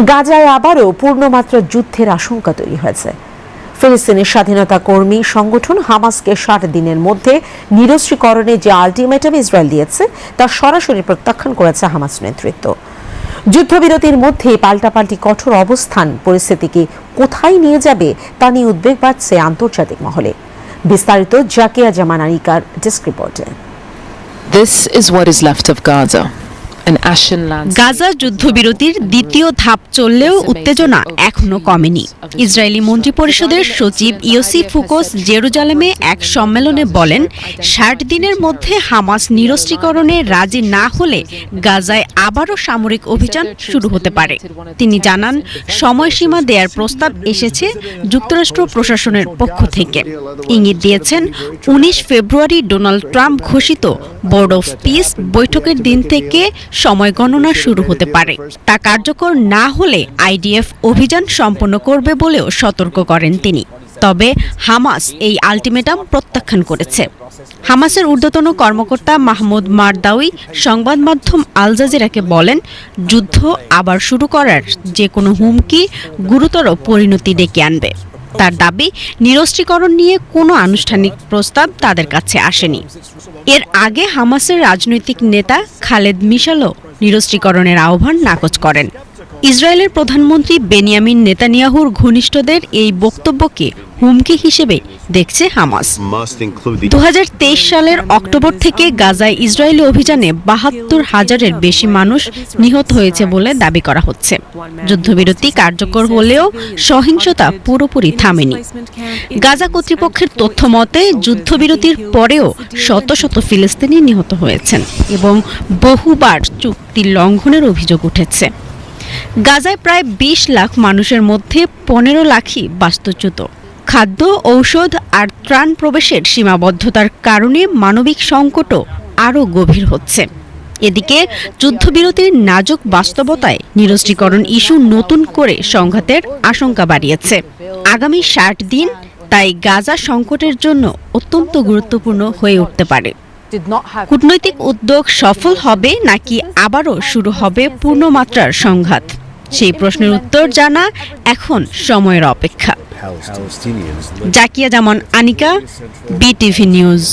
গাজায় আবারও পূর্ণমাত্রা যুদ্ধের আশঙ্কা তৈরি হয়েছে। ফিলিস্তিনের স্বাধীনতা কর্মী সংগঠন হামাসকে 60 দিনের মধ্যে নিরস্ত্রীকরণে যে আলটিমেটাম ইসরায়েল দিয়েছে তা সরাসরি প্রত্যাখ্যান করেছে হামাস নেতৃত্ব। যুদ্ধবিরতির মধ্যে পাল্টাপাল্টি কঠোর অবস্থান পরিস্থিতিকে কোথায় নিয়ে যাবে তা নিয়ে উদ্বেগ বাড়ছে আন্তর্জাতিক মহলে। বিস্তারিত জাকিয়া জামান আনিকার ডেস্ক রিপোর্টে। This is what is left of Gaza. Gaza যুদ্ধবিরতির দ্বিতীয় ধাপ চললেও উত্তেজনা এখনো কমেনি। ইসরায়েলি মন্ত্রিপরিষদের সচিব ইয়োসি ফুকোস জেরুজালেমে এক সম্মেলনে বলেন, 60 দিনের মধ্যে হামাস নিরস্ত্রীকরণে রাজি না হলে গাজায় আবারও সামরিক অভিযান শুরু হতে পারে। তিনি জানান, সময়সীমা দেওয়ার প্রস্তাব এসেছে যুক্তরাষ্ট্র প্রশাসনের পক্ষ থেকে। ইঙ্গিত দিয়েছেন 19 ফেব্রুয়ারি ডোনাল্ড ট্রাম্প ঘোষিত বোর্ড অফ পিস বৈঠকের দিন থেকে সময় গণনা শুরু হতে পারে। তা কার্যকর না হলে আইডিএফ অভিযান সম্পন্ন করবে বলেও সতর্ক করেন তিনি। তবে হামাস এই আলটিমেটাম প্রত্যাখ্যান করেছে। হামাসের ঊর্ধ্বতন কর্মকর্তা মাহমুদ মারদাউই সংবাদ মাধ্যম আল জাজিরাকে বলেন, যুদ্ধ আবার শুরু করার যে কোনো হুমকি গুরুতর পরিণতি ডেকে আনবে। তার দাবি, নিরস্ত্রীকরণ নিয়ে কোনো আনুষ্ঠানিক প্রস্তাব তাদের কাছে আসেনি। এর আগে হামাসের রাজনৈতিক নেতা খালেদ মিশালও নিরস্ত্রীকরণের আহ্বান নাকচ করেন। ইসরায়েলের প্রধানমন্ত্রী বেনিয়ামিন নেতানিয়াহুর ঘনিষ্ঠদের এই বক্তব্যকে হুমকি হিসেবে দেখছে হামাস। 2023 সালের অক্টোবর থেকে গাজায় ইসরায়েলি অভিযানে 72,000-এর বেশি মানুষ নিহত হয়েছে বলে দাবি করা হচ্ছে। যুদ্ধবিরতি কার্যকর হলেও সহিংসতা পুরোপুরি থামেনি। গাজা কর্তৃপক্ষের তথ্য মতে যুদ্ধবিরতির পরেও শত শত ফিলিস্তিনি নিহত হয়েছেন এবং বহুবার চুক্তি লঙ্ঘনের অভিযোগ উঠেছে। গাজায় প্রায় 20 লাখ মানুষের মধ্যে 15 লাখই বাস্তুচ্যুত। খাদ্য, ঔষধ আর ত্রাণ প্রবেশের সীমাবদ্ধতার কারণে মানবিক সংকটও আরও গভীর হচ্ছে। এদিকে যুদ্ধবিরতির নাজুক বাস্তবতায় নিরস্ত্রীকরণ ইস্যু নতুন করে সংঘাতের আশঙ্কা বাড়িয়েছে। আগামী 60 দিন তাই গাজা সংকটের জন্য অত্যন্ত গুরুত্বপূর্ণ হয়ে উঠতে পারে। কূটনৈতিক উদ্যোগ সফল হবে নাকি আবারও শুরু হবে পূর্ণমাত্রার সংঘাত, সেই প্রশ্নের উত্তর জানা এখন সময়ের অপেক্ষা। জাকিয়া জামান আনিকা, বিটিভি নিউজ।